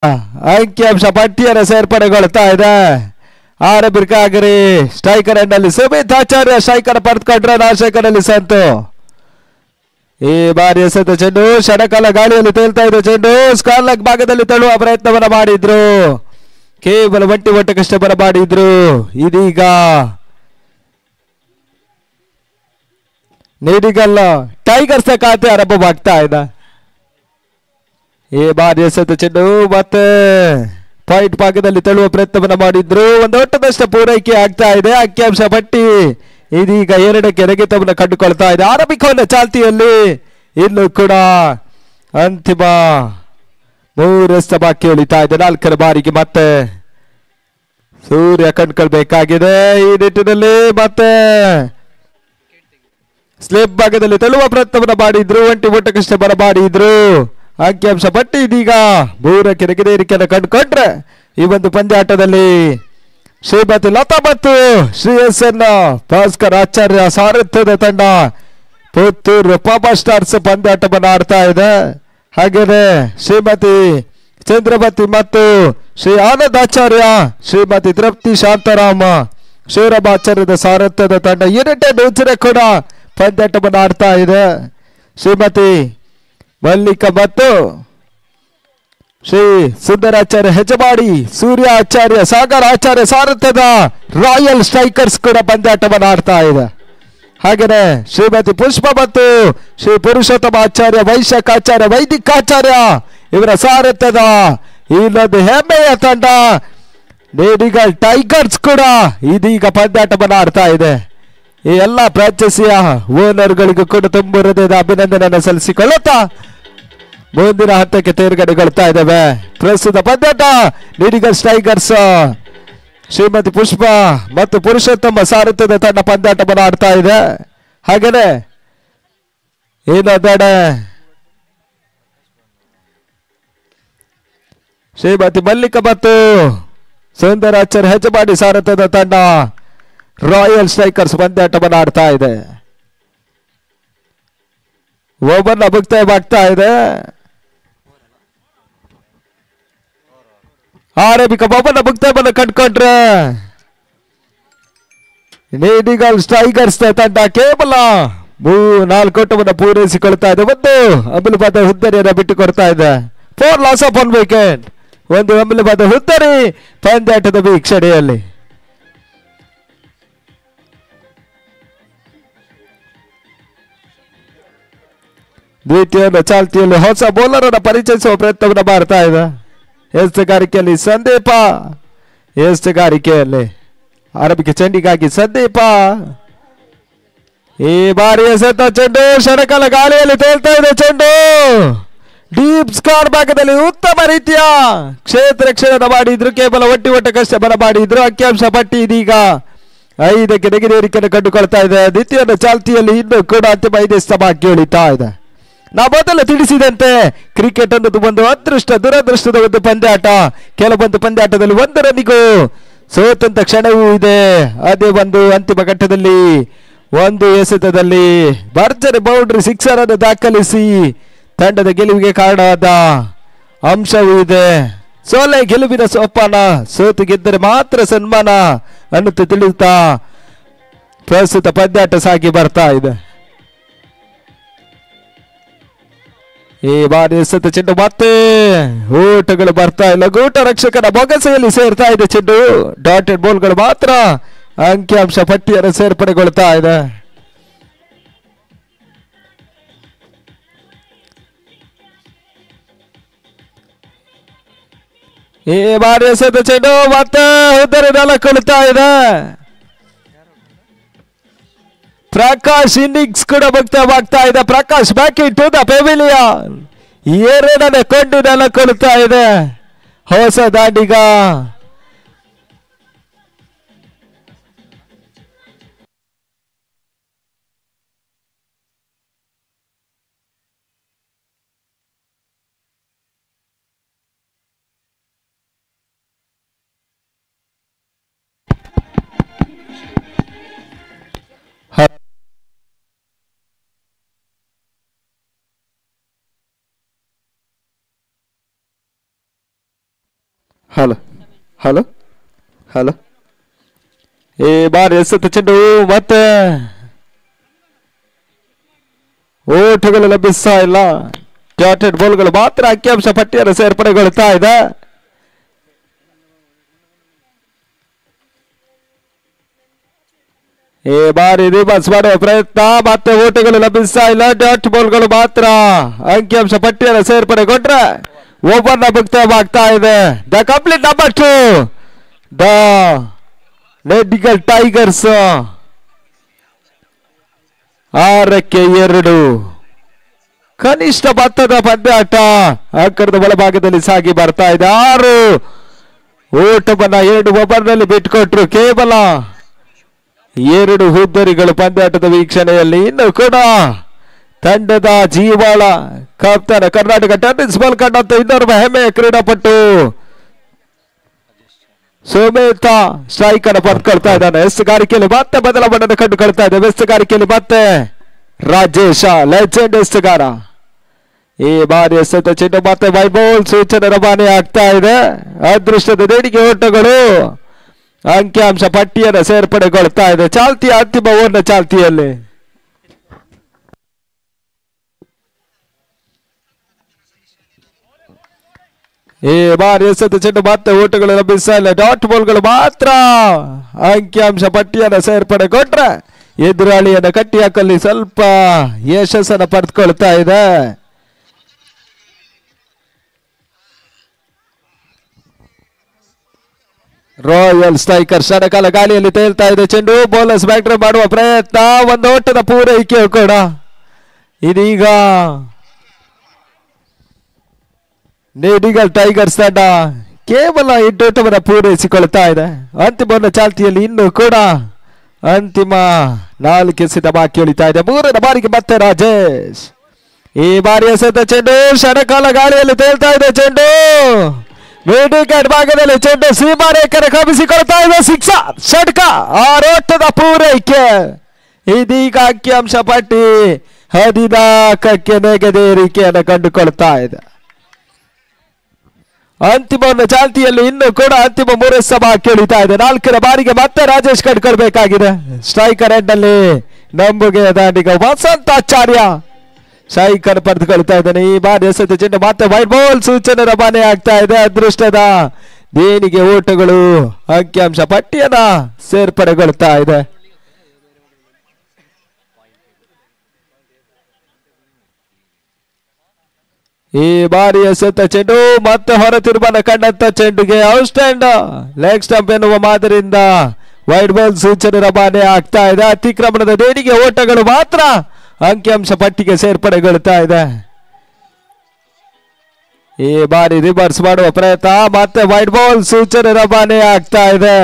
ಅಂಕಿಅಂಶ ಪಟ್ಟಿಯನ್ನು ಸೇರ್ಪಡೆಗೊಳ್ತಾ ಇದೆ. ಆರಂಭಿಕರಾಗಿ ಸ್ಟ್ರೈಕರ್ ಎಂಡಲ್ಲಿ ಸುಮಿತ್ ಆಚಾರ್ಯ ಸ್ಟ್ರೈಕರ್ ಪಡೆದುಕೊಂಡ್ರೆ ರಾಜಶೇಖರ್ ಅಲ್ಲಿ ಸಂತು. ಈ ಬಾರಿ ಎಸೆದ ಚೆಂಡು ಷಡಕಾಲ ಗಾಳಿಯಲ್ಲಿ ತೇಲ್ತಾ ಇದೆ. ಚೆಂಡು ಸ್ಕಾರ್ ಲೆಗ್ ಭಾಗದಲ್ಲಿ ತಳ್ಳುವ ಪ್ರಯತ್ನವನ್ನ ಮಾಡಿದ್ರು, ಕೇವಲ ಒಂಟಿ ಒಟ್ಟಕ್ಕಷ್ಟೇ ಬರಮಾಡಿದ್ರು. ಇದೀಗ ನೀಡಿಗಲ್ಲ ಟೈಗರ್ಸ್ ಖಾತೆ ಆರಂಭವಾಗ್ತಾ ಇದೆ. ಈ ಬಾರಿ ಎಸೆದ ಚೆಂಡು ಮತ್ತೆ ಪಾಯಿಂಟ್ ಭಾಗದಲ್ಲಿ ತಳ್ಳುವ ಪ್ರಯತ್ನವನ್ನ ಮಾಡಿದ್ರು. ಒಂದು ಓಟದಷ್ಟು ಪೂರೈಕೆ ಆಗ್ತಾ ಇದೆ. ಅಂಕಿಅಂಶ ಪಟ್ಟಿ ಇದೀಗ 2ಕ್ಕೆ ನೆಗೆತವನ್ನು ಕಂಡುಕೊಳ್ತಾ ಇದೆ. ಆರಂಭಿಕವನ್ನ ಚಾಲ್ತಿಯಲ್ಲಿ ಇನ್ನು ಕೂಡ ಅಂತಿಮ 3 ಎಸೆತ ಬಾಕಿ ಉಳಿತಾ ಇದೆ. 4ರ ಬಾರಿಗೆ ಮತ್ತೆ ಸೂರ್ಯ ಕಂಡುಕೊಳ್ಬೇಕಾಗಿದೆ. ಈ ನಿಟ್ಟಿನಲ್ಲಿ ಮತ್ತೆ ಸ್ಲಿಪ್ ಭಾಗದಲ್ಲಿ ತಳ್ಳುವ ಪ್ರಯತ್ನವನ್ನ ಮಾಡಿದ್ರು, ಒಂಟಿ ಒಟ್ಟಕ್ಕಷ್ಟೇ ಬರಮಾಡಿದ್ರು. ಅಂಕಿಅಂಶ ಪಟ್ಟಿ ಇದೀಗ 3ಕ್ಕೆ ನೆಗೆದೇರಿಕೆಯನ್ನು ಕಂಡುಕೊಂಡ್ರೆ ಈ ಒಂದು ಪಂದ್ಯಾಟದಲ್ಲಿ ಶ್ರೀಮತಿ ಲತಾ ಮತ್ತು ಶ್ರೀಯಸ್ಸನ್ನ ಭಾಸ್ಕರ್ ಆಚಾರ್ಯ ಸಾರಥ್ಯದ ತಂಡ ಪುತ್ತೂರು ಪಾಪಾ ಸ್ಟಾರ್ಸ್ ಪಂದ್ಯಾಟವನ್ನು ಆಡ್ತಾ ಇದೆ. ಹಾಗೇನೆ ಶ್ರೀಮತಿ ಚಂದ್ರಮತಿ ಮತ್ತು ಶ್ರೀ ಆನಂದ್ ಆಚಾರ್ಯ, ಶ್ರೀಮತಿ ತೃಪ್ತಿ ಶಾಂತಾರಾಮ, ಶಿವರಾಮ ಆಚಾರ್ಯದ ಸಾರಥ್ಯದ ತಂಡ ಯುನೈಟೆಡ್ ನ್ಯೂಜೆರೆ ಕೂಡ ಪಂದ್ಯಾಟವನ್ನು ಆಡ್ತಾ ಇದೆ. ಶ್ರೀಮತಿ ಮಲ್ಲಿಕ ಮತ್ತು ಶ್ರೀ ಸುಂದರಾಚಾರ್ಯ ಹೆಜಮಾಡಿ, ಸೂರ್ಯ ಆಚಾರ್ಯ, ಸಾಗರ್ ಆಚಾರ್ಯ ಸಾರಥ್ಯದ ರಾಯಲ್ ಸ್ಟ್ರೈಕರ್ಸ್ ಕೂಡ ಪಂದ್ಯಾಟವನ್ನು ಆಡ್ತಾ ಇದೆ. ಹಾಗೆಯೇ ಶ್ರೀಮತಿ ಪುಷ್ಪ ಮತ್ತು ಶ್ರೀ ಪುರುಷೋತ್ತಮ ಆಚಾರ್ಯ, ವೈಶಾಖ ಆಚಾರ್ಯ, ವೈದಿಕಾಚಾರ್ಯ ಇವರ ಸಾರಥ್ಯದ ಇನ್ನೊಂದು ಹೆಮ್ಮೆಯ ತಂಡ ನೇಡಿಗಲ್ ಟೈಗರ್ಸ್ ಕೂಡ ಇದೀಗ ಪಂದ್ಯಾಟವನ್ನು ಆಡ್ತಾ ಇದೆ. ಈ ಎಲ್ಲ ಪ್ರಾಂಚಸಿಯ ಓನರ್ಗಳಿಗೂ ಕೂಡ ತುಂಬ ಹೃದಯದ ಅಭಿನಂದನೆಯನ್ನು ಸಲ್ಲಿಸಿಕೊಳ್ಳುತ್ತಾ ಮುಂದಿನ ಹಂತಕ್ಕೆ ತೇರ್ಗಡೆಗೊಳ್ತಾ ಇದ್ದೇವೆ. ಪ್ರಸ್ತುತ ಪಂದ್ಯಾಟ ನೇಡಿಗಲ್ಸ್ ಟೈಗರ್ಸ್ ಶ್ರೀಮತಿ ಪುಷ್ಪ ಮತ್ತು ಪುರುಷೋತ್ತಮ ಸಾರಥ್ಯದ ತಂಡ ಪಂದ್ಯಾಟವನ್ನು ಆಡ್ತಾ ಇದೆ. ಹಾಗೇನೆ ಇನ್ನೊಂದೆಡೆ ಶ್ರೀಮತಿ ಮಲ್ಲಿಕ ಮತ್ತು ಸುಂದರಾಚಾರ್ಯ ಹೆಜಮಾಡಿ ಸಾರಥ್ಯದ ತಂಡ ರಾಯಲ್ ಸ್ಟ್ರೈಕರ್ಸ್ ಪಂದ್ಯಾಟವನ್ನು ಆಡ್ತಾ ಇದೆ. ಓವರ್ನ ಮುಕ್ತಾಯವಾಗ್ತಾ ಇದೆ. ಆರಂಭಿಕ ಓವರ್ನ ಮುಕ್ತಾಯವನ್ನು ಕಂಡುಕೊಂಡ್ರೆ ನೇಡಿಗಲ್ಸ್ ಟೈಗರ್ಸ್ ತಂಡ ಕೇವಲ 4 ಓಟವನ್ನು ಪೂರೈಸಿಕೊಳ್ತಾ ಇದೆ. ಒಂದು ಅಮೂಲ್ಯವಾದ ಹುದ್ದರಿಯನ್ನು ಬಿಟ್ಟುಕೊಡ್ತಾ ಇದೆ. 4 ಲಾಸ್ ಆಫ್ 1 ವಿಕೆಟ್. ಒಂದು ಅಮೂಲ್ಯವಾದ ಹುದ್ದರಿ ಪಂದ್ಯಾಟದ ವೀಕ್ಷಣೆಯಲ್ಲಿ. ದ್ವಿತೀಯ ಚಾಲ್ತಿಯಲ್ಲಿ ಹೊಸ ಬೌಲರ್ ಅನ್ನು ಪರಿಚಯಿಸುವ ಪ್ರಯತ್ನವನ್ನು ಮಾಡ್ತಾ ಇದೆ. ಎಸ್ತುಗಾರಿಕೆಯಲ್ಲಿ ಸಂದೀಪ, ಎಸ್ತುಗಾರಿಕೆಯಲ್ಲಿ ಆರಂಭಿಕ ಚೆಂಡಿಗಾಗಿ ಸಂದೀಪ. ಈ ಬಾರಿ ಎಸೆತ ಚೆಂಡು ಕ್ಷಣಕಾಲ ಗಾಳಿಯಲ್ಲಿ ತೇಲ್ತಾ ಇದೆ. ಚೆಂಡು ಡೀಪ್ ಸ್ಕಾರ್ ಭಾಗದಲ್ಲಿ ಉತ್ತಮ ರೀತಿಯ ಕ್ಷೇತ್ರ ರಕ್ಷಣೆ ಮಾಡಿದ್ರು, ಕೇವಲ ಒಟ್ಟಿ ಒಟ್ಟಕ್ಕಷ್ಟೇ ಬರ ಮಾಡಿದ್ರು. ಅಂಕಿಅಂಶ ಪಟ್ಟಿ ಇದೀಗ 5ಕ್ಕೆ ನೆಗೆದೇರಿಕೆಯನ್ನು ಕಂಡುಕೊಳ್ತಾ ಇದೆ. ದ್ವಿತೀಯ ಚಾಲ್ತಿಯಲ್ಲಿ ಇನ್ನೂ ಕೂಡ ಅಂತಿಮ 5 ಎಸೆತ ಬಾಕಿ ಉಳಿತಾ ಇದೆ. ನಾ ಮೊದಲು ತಿಳಿಸಿದಂತೆ ಕ್ರಿಕೆಟ್ ಅನ್ನೋದು ಒಂದು ಅದೃಷ್ಟ ದುರದೃಷ್ಟದ ಒಂದು ಪಂದ್ಯಾಟ. ಕೆಲವೊಂದು ಪಂದ್ಯಾಟದಲ್ಲಿ 1 ರನ್ನಿಗೂ ಸೋತಂತ ಕ್ಷಣವೂ ಇದೆ. ಅದೇ ಒಂದು ಅಂತಿಮ ಘಟ್ಟದಲ್ಲಿ 1 ಎಸೆತದಲ್ಲಿ ಭರ್ಜರಿ ಬೌಂಡ್ರಿ ಸಿಕ್ಸರ್ ಅನ್ನು ದಾಖಲಿಸಿ ತಂಡದ ಗೆಲುವಿಗೆ ಕಾರಣವಾದ ಅಂಶವೂ ಇದೆ. ಸೋಲೆ ಗೆಲುವಿನ ಸೋಪಾನ, ಸೋತು ಗೆದ್ದರೆ ಮಾತ್ರ ಸನ್ಮಾನ ಅನ್ನುತ್ತ ತಿಳಿಯುತ್ತಾ ಪ್ರಸ್ತುತ ಪಂದ್ಯಾಟ ಸಾಗಿ ಬರ್ತಾ ಇದೆ. ಈ ಬಾರಿ ಎಸೆತ ಚೆಂಡು ಮತ್ತೆ ಊಟಗಳು ಬರ್ತಾ ಇಲ್ಲ. ಗೂಟ ರಕ್ಷಕರ ಬೊಗಸೆಯಲ್ಲಿ ಸೇರ್ತಾ ಇದೆ ಚೆಂಡು. ಡಾಟೆಡ್ ಬಾಲ್ಗಳು ಮಾತ್ರ ಅಂಕಿಅಂಶ ಪಟ್ಟಿಯನ್ನು ಸೇರ್ಪಡೆಗೊಳ್ತಾ ಇದೆ. ಈ ಬಾರಿ ಎಸೆತ ಚೆಂಡು ಮತ್ತೆ ಉದ್ದರಿ ನೆಲಕೊಳ್ತಾ ಇದೆ. ಪ್ರಕಾಶ್ ಇನ್ನಿಂಗ್ಸ್ ಕೂಡ ಮುಕ್ತವಾಗ್ತಾ ಇದೆ. Prakash back in to the pavilion. 2ನೇ ಕೊಂಡು ನೆಲಕೊಳ್ತಾ ಇದೆ ಹೊಸ ದಾಂಡಿಗ. ಹಲೋ ಹಲೋ ಹಲೋ ಈ ಬಾರಿ ಎಸೆತ ಚೆಂಡು ಮತ್ತೆ ಓಟುಗಳು ಲಭಿಸ್ತಾ ಇಲ್ಲ. ಡಾಟೆಡ್ ಬಾಲ್ಗಳು ಮಾತ್ರ ಅಂಕಿಅಂಶ ಪಟ್ಟಿಯನ್ನು ಸೇರ್ಪಡೆಗೊಳ್ತಾ ಇದೆ. ಈ ಬಾರಿ ರಿವರ್ಸ್ ಮಾಡುವ ಪ್ರಯತ್ನ, ಮತ್ತೆ ಓಟುಗಳು ಲಭಿಸ್ತಾ ಇಲ್ಲ. ಡಾಟ್ ಬಾಲ್ಗಳು ಮಾತ್ರ ಅಂಕಿಅಂಶ ಪಟ್ಟಿಯನ್ನು ಸೇರ್ಪಡೆಗೊಂಡ್ರೆ ಓವರ್ನ ಮುಕ್ತಾಯವಾಗ್ತಾ ಇದೆ. The complete number 2 the Nedigal Tigers 6-2 ಕನಿಷ್ಠ ಮೊತ್ತದ ಪಂದ್ಯಾಟ ಅಂಕಣದ ಒಳಭಾಗದಲ್ಲಿ ಸಾಗಿ ಬರ್ತಾ ಇದೆ. 6 ಓಟವನ್ನ 2 ಓವರ್ನಲ್ಲಿ ಬಿಟ್ಕೊಟ್ರು. ಕೇವಲ 2 ಹುದ್ದರಿಗಳು ಪಂದ್ಯಾಟದ ವೀಕ್ಷಣೆಯಲ್ಲಿ. ಇನ್ನು ಕೂಡ ತಂಡದ ಜೀವಾಳ ಕಪ್ತಾನ ಕರ್ನಾಟಕ ಟೆನ್ನಿಸ್ ಬಾಲ್ ಕಂಡಂತ ಇನ್ನೊಬ್ಬ ಹೆಮ್ಮೆಯ ಕ್ರೀಡಾಪಟು ಸೋಮೇತ ಸ್ಟ್ರೈಕರ್ ಪಡೆದುಕೊಳ್ತಾ ಇದ್ದಾನೆ. ಎಸ್ತುಗಾರಿಕೆಯಲ್ಲಿ ಮತ್ತೆ ಬದಲಾವಣೆ ಕಂಡುಕೊಳ್ತಾ ಇದೆ. ಎಸ್ತುಗಾರಿಕೆಯಲ್ಲಿ ಮತ್ತೆ ರಾಜೇಶ ಲೆಜೆಂಡ್ ಎಸ್ತುಗಾರ. ಈ ಬಾರಿ ಎಸೆತ ಚೆಂಡು ಮತ್ತೆ ವೈಬೌಲ್ ಸೂಚನೆ ರವಾನೆ ಆಗ್ತಾ ಇದೆ. ಅದೃಷ್ಟದ ದೇಣಿಗೆ ಓಟಗಳು ಅಂಕಿಅಂಶ ಪಟ್ಟಿಯನ್ನು ಸೇರ್ಪಡೆಗೊಳ್ತಾ ಇದೆ. ಚಾಲ್ತಿಯ ಅಂತಿಮ ಓವರ್ನ ಚಾಲ್ತಿಯಲ್ಲಿ ಈ ಬಾರಿ ಎಸೆತ ಚೆಂಡು ಮತ್ತೆ ಓಟಗಳು ಲಭಿಸ್ತಾ ಇಲ್ಲ. ಡಾಟ್ ಬಾಲ್ಗಳು ಮಾತ್ರ ಅಂಕಿಅಂಶ ಪಟ್ಟಿಯನ್ನು ಸೇರ್ಪಡೆಗೊಂಡ್ರೆ ಎದುರಾಳಿಯನ್ನು ಕಟ್ಟಿ ಹಾಕಲ್ಲಿ ಸ್ವಲ್ಪ ಯಶಸ್ಸನ್ನು ಪಡೆದುಕೊಳ್ತಾ ಇದೆ. ರಾಯಲ್ ಸ್ಟ್ರೈಕರ್ ಕ್ಷಣಕಾಲ ಗಾಳಿಯಲ್ಲಿ ತೇಲ್ತಾ ಇದೆ. ಚೆಂಡು ಬೌಲರ್ಸ್ ಬ್ಯಾಟ್ರಿ ಮಾಡುವ ಪ್ರಯತ್ನ, ಒಂದು ಓಟದ ಪೂರೈಕೆ ಕೂಡ. ಇದೀಗ ನೆಡಿಗಲ್ ಟೈಗರ್ಸ್ ತಂಡ ಕೇವಲ 8 ಓಟವನ್ನು ಪೂರೈಸಿಕೊಳ್ತಾ ಇದೆ. ಅಂತಿಮ ಚಾಲ್ತಿಯಲ್ಲಿ ಇನ್ನೂ ಕೂಡ ಅಂತಿಮ 4 ಎಸೆತ ಬಾಕಿ ಉಳಿತಾ ಇದೆ. 3ನೇ ಬಾರಿಗೆ ಮತ್ತೆ ರಾಜೇಶ್. ಈ ಬಾರಿ ಎಸೆತ ಚೆಂಡು ಕ್ಷಣಕಾಲ ಗಾಳಿಯಲ್ಲಿ ತೇಲ್ತಾ ಇದೆ. ಚೆಂಡು ವಿಕೆಟ್ ಭಾಗದಲ್ಲಿ ಚೆಂಡು ಸೀಮಾರೇಖೆ ಕವಿಸಿಕೊಳ್ತಾ ಇದೆ. ಸಿಕ್ಸರ್ ಷಟ್ಕ 6 ಓಟದ ಪೂರೈಕೆ. ಇದೀಗ ಅಂಕಿಅಂಶ ಪಟ್ಟಿ 14ಕ್ಕೆ ನೆಗೆದೇರಿಕೆಯನ್ನು ಕಂಡುಕೊಳ್ತಾ ಇದೆ. ಅಂತಿಮ ಚಾಲ್ತಿಯಲ್ಲಿ ಇನ್ನೂ ಕೂಡ ಅಂತಿಮ 3 ಸಭಾ ಕೇಳಿತಾ ಇದೆ. 4ನೇ ಬಾರಿಗೆ ಮತ್ತೆ ರಾಜೇಶ್ ಕಂಡುಕೊಳ್ಬೇಕಾಗಿದೆ. ಸ್ಟ್ರೈಕರ್ ಎಂಡ್ ನಲ್ಲಿ ನಂಬುಗೆ ದಾಂಡಿಗ ವಸಂತಾಚಾರ್ಯ ಸ್ಟ್ರೈಕರ್ ಪಡೆದುಕೊಳ್ತಾ ಇದ್ದಾನೆ. ಈ ಬಾರಿ ಎಸೆತ ಚೆಂಡು ಮತ್ತೆ ವೈಟ್ ಬಾಲ್ ಸೂಚನೆ ರವಾನೆ ಆಗ್ತಾ ಇದೆ. ಅದೃಷ್ಟದ ದೇಣಿಗೆ ಓಟಗಳು ಅಂಕಿಅಂಶ ಪಟ್ಟಿಯನ್ನ ಸೇರ್ಪಡೆಗೊಳ್ತಾ ಇದೆ. ಈ ಬಾರಿ ಎಸೆತ ಚೆಂಡು ಮತ್ತೆ ಹೊರ ತಿರುಮನ ಕಂಡಂತ ಚೆಂಡುಗೆ ಔಟ್ ಸ್ಟ್ಯಾಂಡ್ ಲೆಗ್ ಸ್ಟಂಪ್ ಎನ್ನುವ ಮಾದರಿಯಿಂದ ವೈಟ್ ಬಾಲ್ ಸೂಚನೆ ರವಾನೆ ಆಗ್ತಾ ಇದೆ. ಅತಿಕ್ರಮಣದ ದೇಣಿಗೆ ಓಟಗಳು ಮಾತ್ರ ಅಂಕಿಅಂಶ ಪಟ್ಟಿಗೆ ಸೇರ್ಪಡೆಗೊಳ್ತಾ ಇದೆ. ಈ ಬಾರಿ ರಿವರ್ಸ್ ಮಾಡುವ ಪ್ರಯತ್ನ, ಮತ್ತೆ ವೈಟ್ ಬಾಲ್ ಸೂಚನೆ ರವಾನೆ ಆಗ್ತಾ ಇದೆ.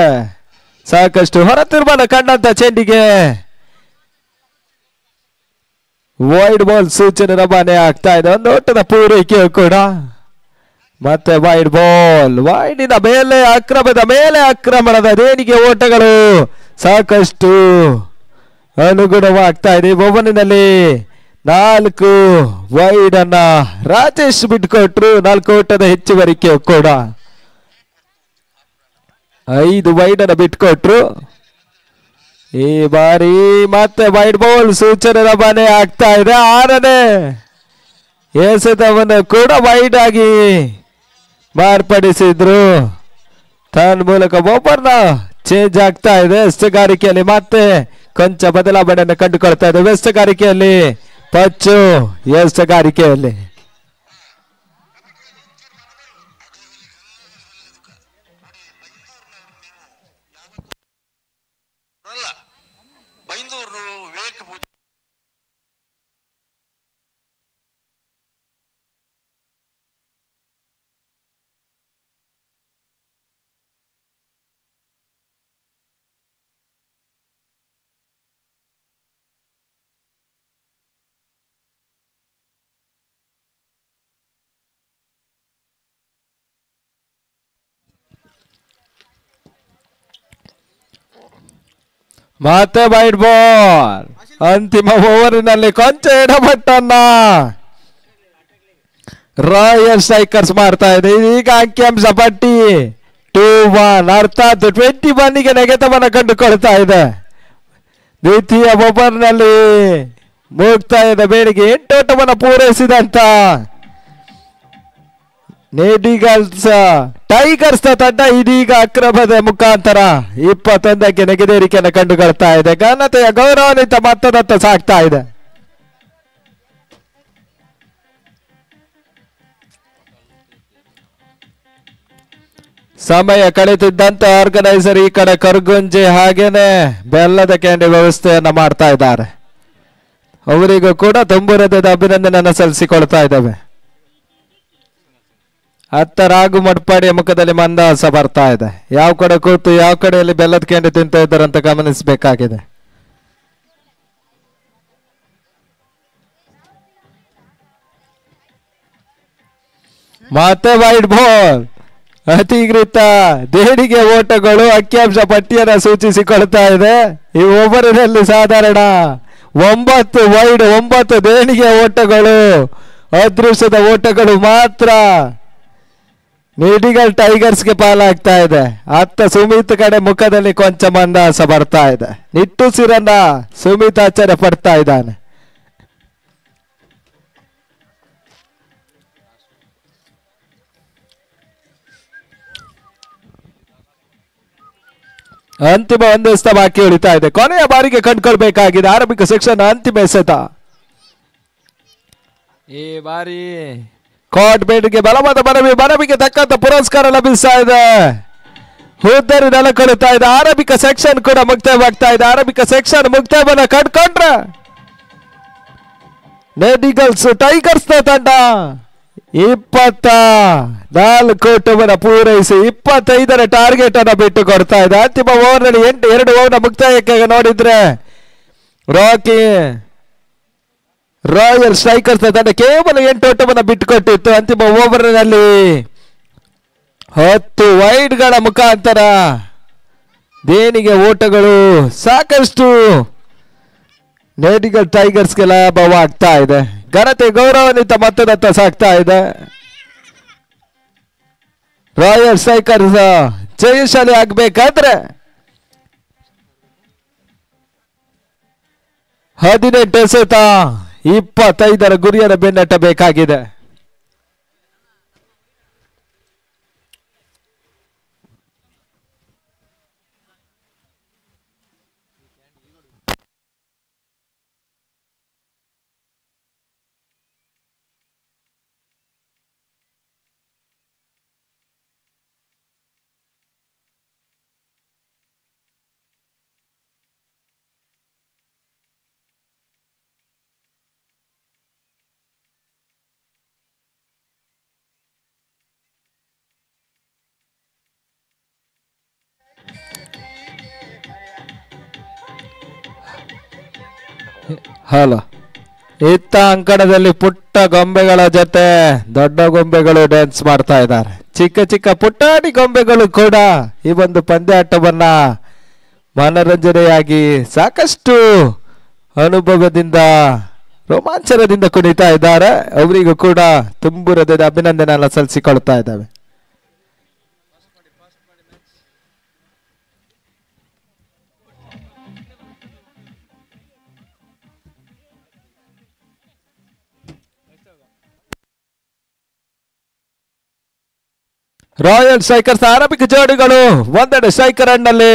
ಸಾಕಷ್ಟು ಹೊರ ತಿರುಮನ ಕಂಡಂತ ಚೆಂಡಿಗೆ ವೈಡ್ ಬಾಲ್ ಸೂಚನೆ ರವಾನೆ ಆಗ್ತಾ ಇದೆ. ಒಂದು ಓಟದ ಪೂರೈಕೆ ಕೂಡ. ಮತ್ತೆ ವೈಡ್ ಬಾಲ್, ವೈಡಿನ ಮೇಲೆ ಅಕ್ರಮದ ಮೇಲೆ ಆಕ್ರಮಣದ ದೇಣಿಗೆ ಓಟಗಳು ಸಾಕಷ್ಟು ಅನುಗುಣವಾಗ್ತಾ ಇದೆ. ಓವರಿನಲ್ಲಿ 4 ವೈಡ್ ಅನ್ನ ರಾಜೇಶ್ ಬಿಟ್ಕೊಟ್ರು. 4 ಓಟದ ಹೆಚ್ಚುವರಿಕೆ ಕೂಡ. 5 ವೈಡ್ ಅನ್ನ ಬಿಟ್ಕೊಟ್ರು. ಈ ಬಾರಿ ಮತ್ತೆ ವೈಡ್ ಬಾಲ್ ಸೂಚನೆ ರವಾನೆ ಆಗ್ತಾ ಇದೆ. 6ನೇ ಎಸೆತವನ್ನು ಕೂಡ ವೈಡ್ ಆಗಿ ಮಾರ್ಪಡಿಸಿದ್ರು. ತನ್ನ ಮೂಲಕ ಓವರ್ನ ಚೇಂಜ್ ಆಗ್ತಾ ಇದೆ. ಎಸ್ತುಗಾರಿಕೆಯಲ್ಲಿ ಮತ್ತೆ ಕೊಂಚ ಬದಲಾವಣೆಯನ್ನು ಕಂಡುಕೊಳ್ತಾ ಇದೆ. ಎಸ್ತುಗಾರಿಕೆಯಲ್ಲಿ ಪಚ್ಚು ಎಸ್ತುಗಾರಿಕೆಯಲ್ಲಿ ಮತ್ತೆ ವೈಡ್ ಬಾಲ್. ಅಂತಿಮ ಓವರಿನಲ್ಲಿ ಕೊಂಚ ಎಡಮಟ್ಟನ್ನ ರಾಯಲ್ ಸ್ಟ್ರೈಕರ್ಸ್ ಮಾಡ್ತಾ ಇದೆ. ಈಗ ಅಂಕಿಅಂಶ ಪಟ್ಟಿ 2-1 ಅರ್ಥಾತ್ 21ಗೆ ನೆಗೆತವನ್ನು ಕಂಡುಕೊಳ್ತಾ ಇದೆ. ದ್ವಿತೀಯ ಓವರ್ನಲ್ಲಿ ಮುಕ್ತಾಯದ ಬೇಡಿಗೆ 8 ಓಟವನ್ನು ಪೂರೈಸಿದಂತ ಟೈಗರ್ಸ್ ತಂಡ ಇದೀಗ ಅಕ್ರಮದ ಮುಖಾಂತರ 21ಕ್ಕೆ ನೆಗೆದೇರಿಕೆಯನ್ನು ಕಂಡುಕೊಳ್ತಾ ಇದೆ. ಘನತೆಯ ಗೌರವಾನ್ವಿತ ಮೊತ್ತದತ್ತ ಸಾಗ್ತಾ ಇದೆ. ಸಮಯ ಕಳೆತಿದ್ದಂತೆ ಆರ್ಗನೈಸರ್ ಈ ಕಡೆ ಕರ್ಗುಂಜಿ ಹಾಗೇನೆ ಬೆಲ್ಲದ ಕ್ಯಾಂಡಿ ವ್ಯವಸ್ಥೆಯನ್ನ ಮಾಡ್ತಾ ಇದ್ದಾರೆ. ಅವರಿಗೂ ಕೂಡ ತುಂಬು ಹೃದಯದ ಅಭಿನಂದನೆಯನ್ನು ಸಲ್ಲಿಸಿಕೊಳ್ತಾ ಇದ್ದಾವೆ. ಅತ್ತ ರಾಗು ಮಡ್ಪಾಡಿಯ ಮುಖದಲ್ಲಿ ಮಂದಹಾಸ ಬರ್ತಾ ಇದೆ. ಯಾವ ಕಡೆ ಕೂತು ಯಾವ ಕಡೆಯಲ್ಲಿ ಬೆಲ್ಲದ ಕ್ಯಾಂಡಿ ತಿಂತ ಇದ್ದಾರಂತ ಗಮನಿಸಬೇಕಾಗಿದೆ. ಮತ್ತೆ ವೈಡ್ ಬಾಲ್ ಅಧಿಕೃತ ದೇಣಿಗೆ ಓಟಗಳು ಅಂಕಿಅಂಶ ಪಟ್ಟಿಯನ್ನು ಸೂಚಿಸಿಕೊಳ್ತಾ ಇದೆ. ಈ ಓವರಿನಲ್ಲಿ ಸಾಧಾರಣ 9 ವೈಡ್ 9 ದೇಣಿಗೆ ಓಟಗಳು, ಅದೃಷ್ಟದ ಓಟಗಳು ಮಾತ್ರ ನೀಡಿಗಲ್ ಟೈಗರ್ಸ್ಗೆ ಪಾಲಾಗ್ತಾ ಇದೆ. ಅತ್ತ ಸುಮಿತ್ ಕಡೆ ಮುಖದಲ್ಲಿ ಕೊಂಚ ಮಂದಹಾಸ ಬರ್ತಾ ಇದೆ. ನಿಟ್ಟುಸಿರನ್ನ ಸುಮಿತ್ ಆಶ್ಚರ್ಯ ಪಡ್ತಾ ಇದ್ದಾನೆ. ಅಂತಿಮ ಒಂದೆಸ್ತ ಬಾಕಿ ಉಳಿತಾ ಇದೆ. ಕೊನೆಯ ಬಾರಿಗೆ ಕಂಡುಕೊಳ್ಬೇಕಾಗಿದೆ ಆರಂಭಿಕ ಸೆಕ್ಷನ್ ಅಂತಿಮ ಎಸೆತ. ಈ ಬಾರಿ ಕಾಟ್ ಬೇಡ್ಗೆ ಬಲವಾದ ಮನವಿಗೆ ತಕ್ಕಂತ ಪುರಸ್ಕಾರ ಲಭಿಸ್ತಾ ಇದೆ. ಹುದ್ದರಿ ನೆಲಕೊಳ್ತಾ ಇದೆ. ಆರಂಭಿಕ ಸೆಕ್ಷನ್ ಕೂಡ ಮುಕ್ತಾಯವಾಗ್ತಾ ಇದೆ. ಆರಂಭಿಕ ಸೆಕ್ಷನ್ ಮುಕ್ತಾಯವನ್ನ ಕಂಡುಕೊಂಡ್ರೆ ನೆಡಿಗಲ್ಸ್ ಟೈಗರ್ಸ್ ತಂಡ 24 ಓಟವನ್ನು ಪೂರೈಸಿ 25ರ ಟಾರ್ಗೆಟ್ ಅನ್ನು ಬಿಟ್ಟು ಕೊಡ್ತಾ ಇದೆ. ಅಂತಿಮ ಓವರ್ನಲ್ಲಿ 2 ಓವರ್ನ ಮುಕ್ತಾಯಕ್ಕೆ ನೋಡಿದ್ರೆ ರಾಯಲ್ ಸ್ಟ್ರೈಕರ್ಸ್ ತಂಡ ಕೇವಲ 8 ಓಟವನ್ನು ಬಿಟ್ಟುಕೊಟ್ಟಿತ್ತು. ಅಂತಿಮ ಓವರ್ನಲ್ಲಿ 10 ವೈಡ್ಗಳ ಮುಖಾಂತರ ದೇಣಿಗೆ ಓಟಗಳು ಸಾಕಷ್ಟು ನೆಡಿಗಲ್ ಟೈಗರ್ಸ್ಗೆ ಲಾಭವಾಗ್ತಾ ಇದೆ. ಘನತೆ ಗೌರವಾನ್ವಿತ ಮೊತ್ತದತ್ತ ಸಾಗ್ತಾ ಇದೆ. ರಾಯಲ್ ಸ್ಟ್ರೈಕರ್ಸ್ ಜಯಶಾಲಿ ಆಗ್ಬೇಕಾದ್ರೆ 18 ಎಸೆತ 25ರ ಗುರಿಯನ್ನು ಬೆನ್ನಟ್ಟಬೇಕಾಗಿದೆ. ಹಲೋ, ಇತ್ತ ಅಂಕಣದಲ್ಲಿ ಪುಟ್ಟ ಗೊಂಬೆಗಳ ಜೊತೆ ದೊಡ್ಡ ಗೊಂಬೆಗಳು ಡ್ಯಾನ್ಸ್ ಮಾಡ್ತಾ ಇದ್ದಾರೆ. ಚಿಕ್ಕ ಚಿಕ್ಕ ಪುಟ್ಟಾಡಿ ಗೊಂಬೆಗಳು ಕೂಡ ಈ ಒಂದು ಪಂದ್ಯಾಟವನ್ನ ಮನರಂಜನೆಯಾಗಿ ಸಾಕಷ್ಟು ಅನುಭವದಿಂದ ರೋಮಾಂಚನದಿಂದ ಕುಣಿತಾ ಇದ್ದಾರೆ. ಅವರಿಗೂ ಕೂಡ ತುಂಬು ಹೃದಯದ ಅಭಿನಂದನೆ ಸಲ್ಲಿಸಿಕೊಳ್ತಾ ಇದ್ದಾವೆ. ರಾಯಲ್ ಸ್ಟ್ರೈಕರ್ಸ್ ಆರಂಭಿಕ ಜೋಡಿಗಳು ಒಂದೆಡೆ ಸ್ಟ್ರೈಕರ್ ಅಂಡ್ನಲ್ಲಿ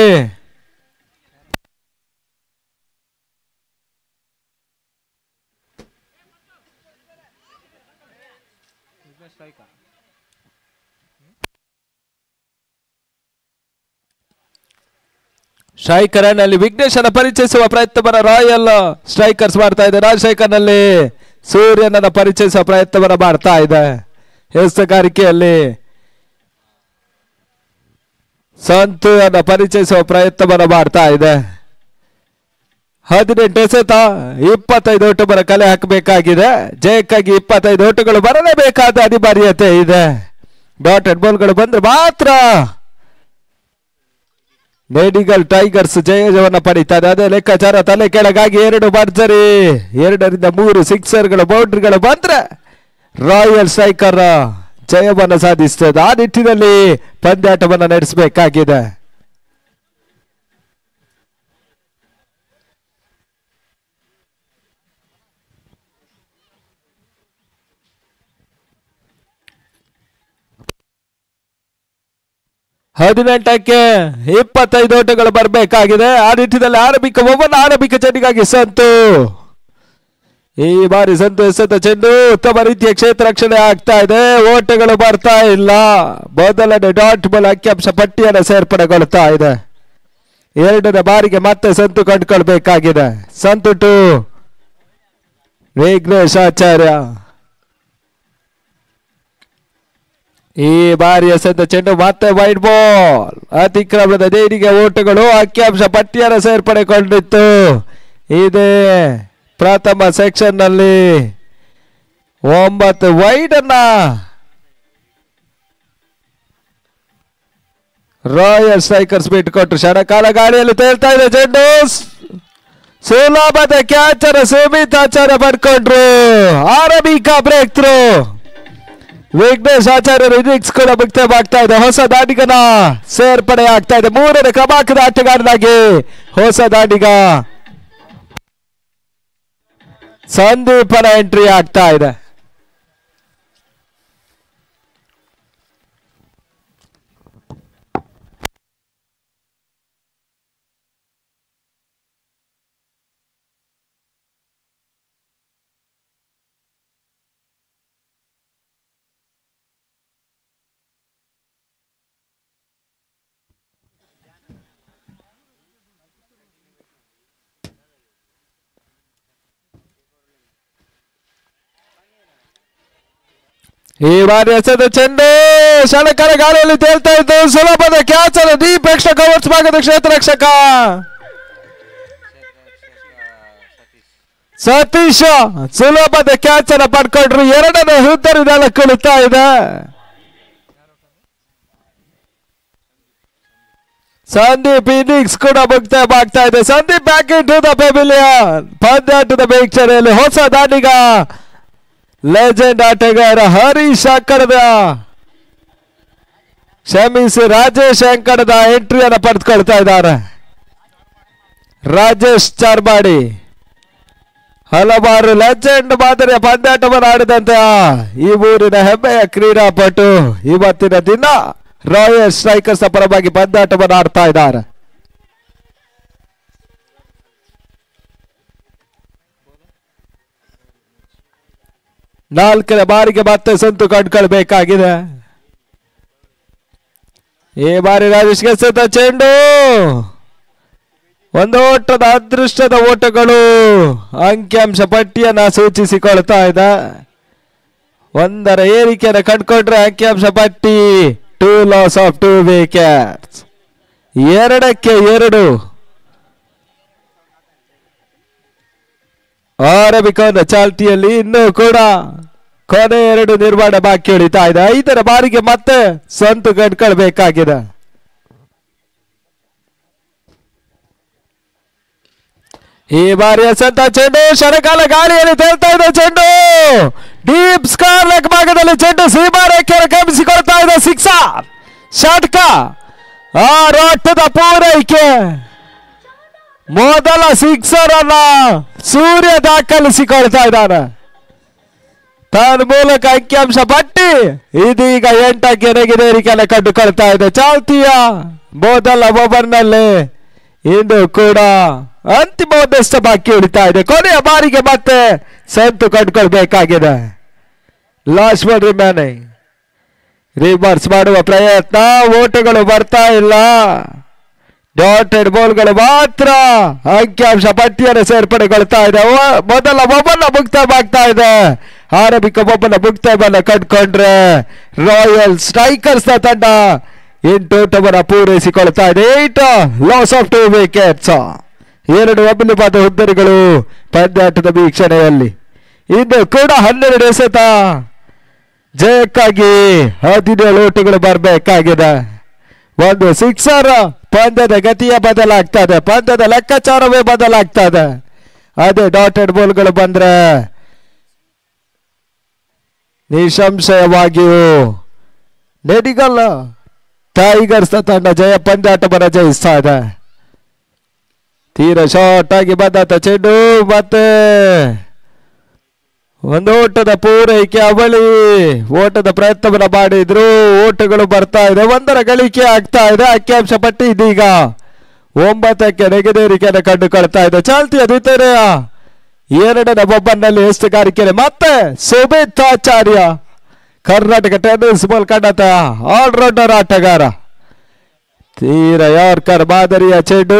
ಸ್ಟ್ರೈಕರ್ನಲ್ಲಿ ವಿಘ್ನೇಶನ ಪರಿಚಯಿಸುವ ಪ್ರಯತ್ನವನ್ನ ರಾಯಲ್ ಸ್ಟ್ರೈಕರ್ಸ್ ಮಾಡ್ತಾ ಇದೆ. ರಾಯಲ್ ಸ್ಟ್ರೈಕರ್ ನಲ್ಲಿ ಸೂರ್ಯನನ್ನ ಪರಿಚಯಿಸುವ ಪ್ರಯತ್ನವನ್ನ ಮಾಡ್ತಾ ಇದೆ. ಎಸಗಾರಿಕೆಯಲ್ಲಿ ಸಂತುಯನ್ನು ಪರಿಚಯಿಸುವ ಪ್ರಯತ್ನವನ್ನು ಮಾಡ್ತಾ ಇದೆ. 18 ಎಸೆತ 25 ಓಟವನ್ನು ಕಲೆ ಹಾಕಬೇಕಾಗಿದೆ. ಜಯಕ್ಕಾಗಿ 25 ಓಟಗಳು ಬರಲೇಬೇಕಾದ ಅನಿವಾರ್ಯತೆ ಇದೆ. ಡಾಟೆಡ್ ಬಾಲ್ಗಳು ಬಂದ್ರೆ ಮಾತ್ರ ನೆಡಿಗಲ್ ಟೈಗರ್ಸ್ ಜಯವನ್ನು ಪಡೀತಾರೆ. ಅದೇ ಲೆಕ್ಕಾಚಾರ ತಲೆ ಕೆಳಗಾಗಿ 2 ಭರ್ಜರಿ 2 ರಿಂದ 3 ಸಿಕ್ಸರ್ಗಳು ಬೌಂಡ್ರಿಗಳು ಬಂದ್ರೆ ರಾಯಲ್ ಸ್ಟ್ರೈಕರ್ ಜಯವನ್ನು ಸಾಧಿಸ್ತದೆ. ಆ ನಿಟ್ಟಿನಲ್ಲಿ ಪಂದ್ಯಾಟವನ್ನು ನಡೆಸಬೇಕಾಗಿದೆ. ಹದಿನೆಂಟಕ್ಕೆ 25 ಓಟಗಳು ಬರಬೇಕಾಗಿದೆ. ಆ ನಿಟ್ಟಿನಲ್ಲಿ ಆರಂಭಿಕ ಚೆಂಡಿಗಾಗಿ ಸಂತು. ಈ ಬಾರಿ ಸಂತು ಎಸೆದ ಚೆಂಡು ಉತ್ತಮ ರೀತಿಯ ಕ್ಷೇತ್ರ ರಕ್ಷಣೆ ಆಗ್ತಾ ಇದೆ. ಓಟಗಳು ಬರ್ತಾ ಇಲ್ಲ. ಮೊದಲನೇ ಡಾಟ್ ಬಾಲ್ ಅಂಕಿಅಂಶ ಪಟ್ಟಿಯನ್ನು ಸೇರ್ಪಡೆಗೊಳ್ತಾ ಇದೆ. ಎರಡನೇ ಬಾರಿಗೆ ಮತ್ತೆ ಸಂತು ಕಂಡುಕೊಳ್ಬೇಕಾಗಿದೆ. ಸಂತು ಟು ವಿಘ್ನೇಶ್ ಆಚಾರ್ಯ. ಈ ಬಾರಿ ಎಸೆದ ಚೆಂಡು ಮತ್ತೆ ವೈಡ್ ಬಾಲ್. ಅತಿಕ್ರಮಣದ ದೇಣಿಗೆ ಓಟಗಳು ಅಂಕಿಅಂಶ ಪಟ್ಟಿಯನ್ನು ಸೇರ್ಪಡೆಗೊಂಡಿತ್ತು. ಇದೇ ಪ್ರಥಮ ಸೆಕ್ಷನ್ ನಲ್ಲಿ 9 ವೈಡ್ ಅನ್ನ ರಾಯಲ್ ಸ್ಟ್ರೈಕರ್ಸ್ ಬಿಟ್ಟುಕೊಟ್ರು. ಕ್ಷಣಕಾಲ ಗಾಳಿಯಲ್ಲಿ ತೇಲ್ತಾ ಇದೆ ಚೆಂಡು. ಸುಲಭದ ಕ್ಯಾಚರ್ ಸುಮಿತ್ ಆಚಾರ್ಯ ಪಡ್ಕೊಂಡ್ರು. ಆರಂಭಿಕ ಬ್ರೇಕ್ ಥ್ರೂ. ವಿಘ್ನೇಶ್ ಆಚಾರ್ಯರು ಇನ್ನಿಂಗ್ಸ್ ಕೂಡ ಮುಕ್ತಾಯವಾಗ್ತಾ ಇದೆ. ಹೊಸ ದಾಂಡಿಗನ ಸೇರ್ಪಡೆ ಆಗ್ತಾ ಇದೆ. ಮೂರನೇ ಕ್ರಮಾಂಕದ ಆಟಗಾರನಾಗಿ ಹೊಸ ದಾಂಡಿಗ ಸಂದೀಪನ ಎಂಟ್ರಿ ಆಗ್ತಾ ಇದೆ. ಈ ಬಾರಿ ಎಸೆದ ಚೆಂಡು ಕ್ಷಣಕಾಲ ಗಾಳಿಯಲ್ಲಿ ತೇಲ್ತಾ ಇದ್ದು. ಸುಲಭದ ಕ್ಯಾಚ್ ಅನ್ನು ಡೀಪ್ ಎಕ್ಸ್ಟ್ರಾ ಕವರ್ಸ್ ಭಾಗದ ಕ್ಷೇತ್ರ ರಕ್ಷಕ ಸತೀಶ್ ಸುಲಭದ ಕ್ಯಾಚ್ ಅನ್ನು ಪಡ್ಕೊಂಡ್ರು. ಎರಡನೇ ಹುದ್ದರಿ ನಾಲ್ಕು ಉಳಿತಾ ಇದೆ. ಸಂದೀಪ್ ಇನ್ನಿಂಗ್ಸ್ ಕೂಡ ಮುಕ್ತಾಯವಾಗ್ತಾ ಇದೆ. Sandeep back in to the pavilion. ಪಂದ್ಯಾಟದ ವೀಕ್ಷಣೆಯಲ್ಲಿ ಹೊಸ ದಾಂಡಿಗ ಲೆಜೆಂಡ್ ಆಟಗಾರ ಹರೀಶ್ ಅಂಕಣದ ರಾಜೇಶ್ ಅಂಕಣದ ಎಂಟ್ರಿಯನ್ನು ಪಡೆದುಕೊಳ್ತಾ ಇದ್ದಾರೆ. ರಾಜೇಶ್ ಚಾರ್ಮಾಡಿ ಹಲವಾರು ಲೆಜೆಂಡ್ ಮಾದರಿಯ ಪಂದ್ಯಾಟವನ್ನು ಆಡಿದಂತಹ ಈ ಊರಿನ ಹೆಮ್ಮೆಯ ಕ್ರೀಡಾಪಟು ಇವತ್ತಿನ ದಿನ ರಾಯಲ್ ಸ್ಟ್ರೈಕರ್ಸ್ ಪರವಾಗಿ ಪಂದ್ಯಾಟವನ್ನು ಆಡ್ತಾ ಇದ್ದಾರೆ. ನಾಲ್ಕನೇ ಬಾರಿಗೆ ಮತ್ತೆ ಸಂತು ಕಂಡುಕೊಳ್ಬೇಕಾಗಿದೆ. ಈ ಬಾರಿ ರಾಜೇಶ್ ಗೆಸೆದ ಚೆಂಡು ಒಂದು ಓಟದ ಅದೃಷ್ಟದ ಓಟಗಳು ಅಂಕಿಅಂಶ ಪಟ್ಟಿಯನ್ನು ಸೂಚಿಸಿಕೊಳ್ತಾ ಇದೆ. ಒಂದರ ಏರಿಕೆಯನ್ನು ಕಂಡುಕೊಂಡ್ರೆ ಅಂಕಿಅಂಶ ಪಟ್ಟಿ 2 ಲಾಸ್ ಆಫ್ 2 ವಿಕೆಟ್ಸ್. 2ಕ್ಕೆ 2 ಆರಂಭಿಕ ಚಾಲ್ತಿಯಲ್ಲಿ ಇನ್ನೂ ಕೂಡ ಕೊನೆ 2 ನಿರ್ಮಾಣ ಬಾಕಿ ಉಳಿತಾ ಇದೆ. 5ರ ಬಾರಿಗೆ ಮತ್ತೆ ಸಂತು ಕಂಡುಕೊಳ್ಬೇಕಾಗಿದೆ. ಈ ಬಾರಿಯ ಸಂತ ಚೆಂಡು ಕ್ಷಣಕಾಲ ಗಾಳಿಯಲ್ಲಿ ತೇಲ್ತಾ ಇದೆ. ಚೆಂಡು ಡೀಪ್ ಸ್ಕಾರ್ ಲೆಗ್ ಭಾಗದಲ್ಲಿ ಚೆಂಡು ಸೀಮಾ ರೇಖೆಯನ್ನು ಗಮನಿಸಿಕೊಳ್ತಾ ಇದೆ. ಸಿಕ್ಸರ್ ಷಟ್ಕ 6 ಓಟದ ಪೂರೈಕೆ. ಮೊದಲ ಸಿಕ್ಸರ್ ಅನ್ನ ಸೂರ್ಯ ದಾಖಲಿಸಿಕೊಳ್ತಾ ಇದ್ದಾನೆ. ತನ್ನ ಮೂಲಕ ಅಂಕಿಅಂಶ ಪಟ್ಟಿ ಇದೀಗ 8ಕ್ಕೆ ನೆಗೆದೇರಿಕೆಯನ್ನು ಕಂಡುಕೊಳ್ತಾ ಇದೆ. ಚಾಲ್ತಿಯ ಮೊದಲ ಓವರ್ನಲ್ಲಿ ಇಂದು ಕೂಡ ಅಂತಿಮ ಒಂದಷ್ಟು ಬಾಕಿ ಉಳಿತಾ ಇದೆ. ಕೊನೆಯ ಬಾರಿಗೆ ಮತ್ತೆ ಸಂತು ಕಂಡುಕೊಳ್ಬೇಕಾಗಿದೆ. Last ball remaining. ರಿವರ್ಸ್ ಮಾಡುವ ಪ್ರಯತ್ನ. ಓಟಗಳು ಬರ್ತಾ ಇಲ್ಲ. ಡಾಟೆಡ್ ಬಾಲ್ಗಳು ಮಾತ್ರ ಅಂಕಿಅಂಶ ಪಟ್ಟಿಯನ್ನು ಸೇರ್ಪಡೆಗೊಳ್ತಾ ಇದೆ. ಮೊದಲ ಒಬ್ಬನ ಮುಕ್ತಾಯವಾಗ್ತಾ ಇದೆ. ಆರಂಭಿಕ ಒಬ್ಬನ ಮುಕ್ತಾಯವನ್ನು ಕಂಡುಕೊಂಡ್ರೆ ರಾಯಲ್ ಸ್ಟ್ರೈಕರ್ಸ್ ನ ತಂಡ 8 ಓಟವನ್ನು ಪೂರೈಸಿಕೊಳ್ತಾ ಇದೆ. 8 ಲಾಸ್ ಆಫ್ 2 ವಿಕೆಟ್ಸ್. 2 ಅಮೂಲ್ಯವಾದ ಹುದ್ದರಿಗಳು ಪಂದ್ಯಾಟದ ವೀಕ್ಷಣೆಯಲ್ಲಿ. ಇನ್ನು ಕೂಡ 12 ಎಸೆತ ಜಯಕ್ಕಾಗಿ 17 ಓಟಗಳು ಬರಬೇಕಾಗಿದೆ. ಒಂದು ಸಿಕ್ಸರ್ ಪಂದ್ಯದ ಗತಿಯ ಬದಲಾಗ್ತದೆ. ಪಂದ್ಯದ ಲೆಕ್ಕಾಚಾರವೇ ಬದಲಾಗ್ತದೆ. ಅದೇ ಡಾಟೆಡ್ ಬಾಲ್ಗಳು ಬಂದ್ರೆ ನಿಸ್ಸಂಶಯವಾಗಿಯೂ ನೆಡಿಗಲ್ಲ ಟೈಗರ್ಸ್ ತಂಡ ಜಯ ಪಂದ್ಯಾಟವನ್ನು ಜಯಿಸ್ತಾ ಇದೆ. ತೀರ ಶಾರ್ಟ್ ಆಗಿ ಬಂದಂತ ಚೆಂಡು ಮತ್ತೆ ಒಂದು ಓಟದ ಪೂರೈಕೆ ಅವಳಿ ಓಟದ ಪ್ರಯತ್ನವನ್ನು ಮಾಡಿದ್ರು. ಓಟಗಳು ಬರ್ತಾ ಇದೆ, ಒಂದರ ಗಳಿಕೆ ಆಗ್ತಾ ಇದೆ. ಅಂಕಿಅಂಶ ಪಟ್ಟಿ ಇದೀಗ 9ಕ್ಕೆ ನೆಗೆದೇರಿಕೆಯನ್ನು ಕಂಡುಕೊಳ್ತಾ ಇದೆ. ಚಾಲ್ತಿಯ ದ್ವಿತೀಯ 2ನೇ ಬೊಬ್ಬನ್ನಲ್ಲಿ ಎಸ್ತುಗಾರಿಕೆಯಲ್ಲಿ ಮತ್ತೆ ಸುಮಿತ್ ಆಚಾರ್ಯ ಕರ್ನಾಟಕ ಟೆನ್ನಿಸ್ ಬಾಲ್ ಕಂಡತ ಆಲ್ರೌಂಡರ್ ಆಟಗಾರ. ತೀರ ಯಾರ್ಕರ್ ಮಾದರಿಯ ಚೆಂಡು,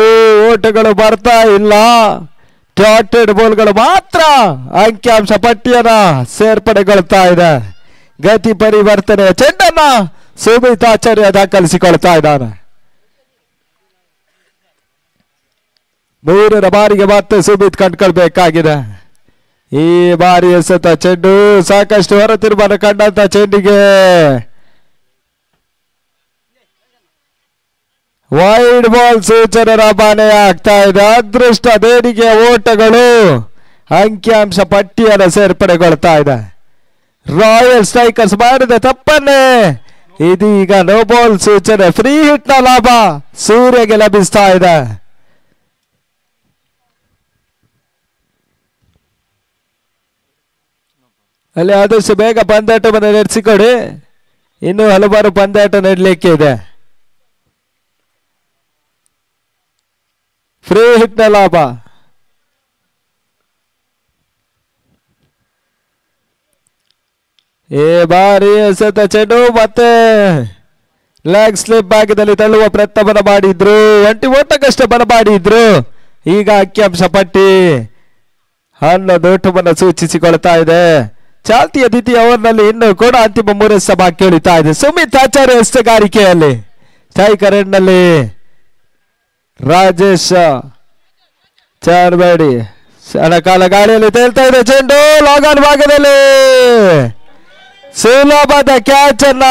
ಓಟಗಳು ಬರ್ತಾ ಇಲ್ಲ. ಡಾಟೆಡ್ ಬಾಲ್ಗಳು ಮಾತ್ರ ಅಂಕಿಅಂಶ ಪಟ್ಟಿಯನ್ನ ಸೇರ್ಪಡೆಗೊಳ್ತಾ ಇದೆ. ಗತಿ ಪರಿವರ್ತನೆ ಚೆಂಡನ್ನ ಸುಮಿತ್ ಆಚಾರ್ಯ ದಾಖಲಿಸಿಕೊಳ್ತಾ ಇದ್ದಾನೆ. 3ರ ಬಾರಿಗೆ ಮತ್ತೆ ಸುಮಿತ್ ಕಂಡುಕೊಳ್ಬೇಕಾಗಿದೆ. ಈ ಬಾರಿ ಎಸೆತ ಚೆಂಡು ಸಾಕಷ್ಟು ಹೊರತಿರುಮನ ಕಂಡಂತ ಚೆಂಡಿಗೆ ವೈಡ್ ಬಾಲ್ ಸೂಚನೆ ರವಾನೆ ಆಗ್ತಾ ಇದೆ. ಅದೃಷ್ಟ ದೇಣಿಗೆ ಓಟಗಳು ಅಂಕಿಅಂಶ ಪಟ್ಟಿಯನ್ನು ಸೇರ್ಪಡೆಗೊಳ್ತಾ ಇದೆ. ರಾಯಲ್ ಸ್ಟ್ರೈಕರ್ಸ್ ಮಾಡಿದ ತಪ್ಪನ್ನೇ ಇದೀಗ ನೋ ಬಾಲ್ ಸೂಚನೆ, ಫ್ರೀ ಹಿಟ್ ನ ಲಾಭ ಸೂರ್ಯಗೆ ಲಭಿಸ್ತಾ ಇದೆ. ಅಲ್ಲಿ ಆದಷ್ಟು ಬೇಗ ಪಂದ್ಯಾಟವನ್ನು ನಡೆಸಿಕೊಡಿ, ಇನ್ನೂ ಹಲವಾರು ಪಂದ್ಯಾಟ ನಡೆಯಲಿಕ್ಕೆ ಇದೆ. ಫ್ರೀ ಹಿಟ್ ನ ಲಾಭ. ಈ ಬಾರಿ ಎಸೆತ ಚೆಂಡು ಮತ್ತೆ ಲೆಗ್ ಸ್ಲಿಪ್ ಭಾಗದಲ್ಲಿ ತಳ್ಳುವ ಪ್ರಯತ್ನವನ್ನು ಮಾಡಿದ್ರು. ಒಂಟಿ ಓಟಕ್ಕಷ್ಟೇ ಬರಮಾಡಿದ್ರು. ಈಗ ಅಂಕಿಅಂಶ ಪಟ್ಟಿ 11 ಓಟವನ್ನು ಸೂಚಿಸಿಕೊಳ್ತಾ ಇದೆ. ಚಾಲ್ತಿಯ ದ್ವಿತೀಯ ಓವರ್ನಲ್ಲಿ ಇನ್ನೂ ಕೂಡ ಅಂತಿಮ 3 ಬಾಕಿ ಉಳಿತಾ ಇದೆ. ಸುಮಿತ್ ಆಚಾರ್ಯ ಎಸ್ತುಗಾರಿಕೆಯಲ್ಲಿ ಸ್ಟ್ರೈಕರ್ ಎಂಡ್ನಲ್ಲಿ ರಾಜೇಶ್ ಚಾರ್ಬೇಡಿ ಸಣಕಾಲ ಗಾಳಿಯಲ್ಲಿ ತೇಲ್ತಾ ಇದೆ. ಚೆಂಡು ಲಾಗಾನ್ ಭಾಗದಲ್ಲಿ ಸುಲಭದ ಕ್ಯಾಚ್ ಅನ್ನ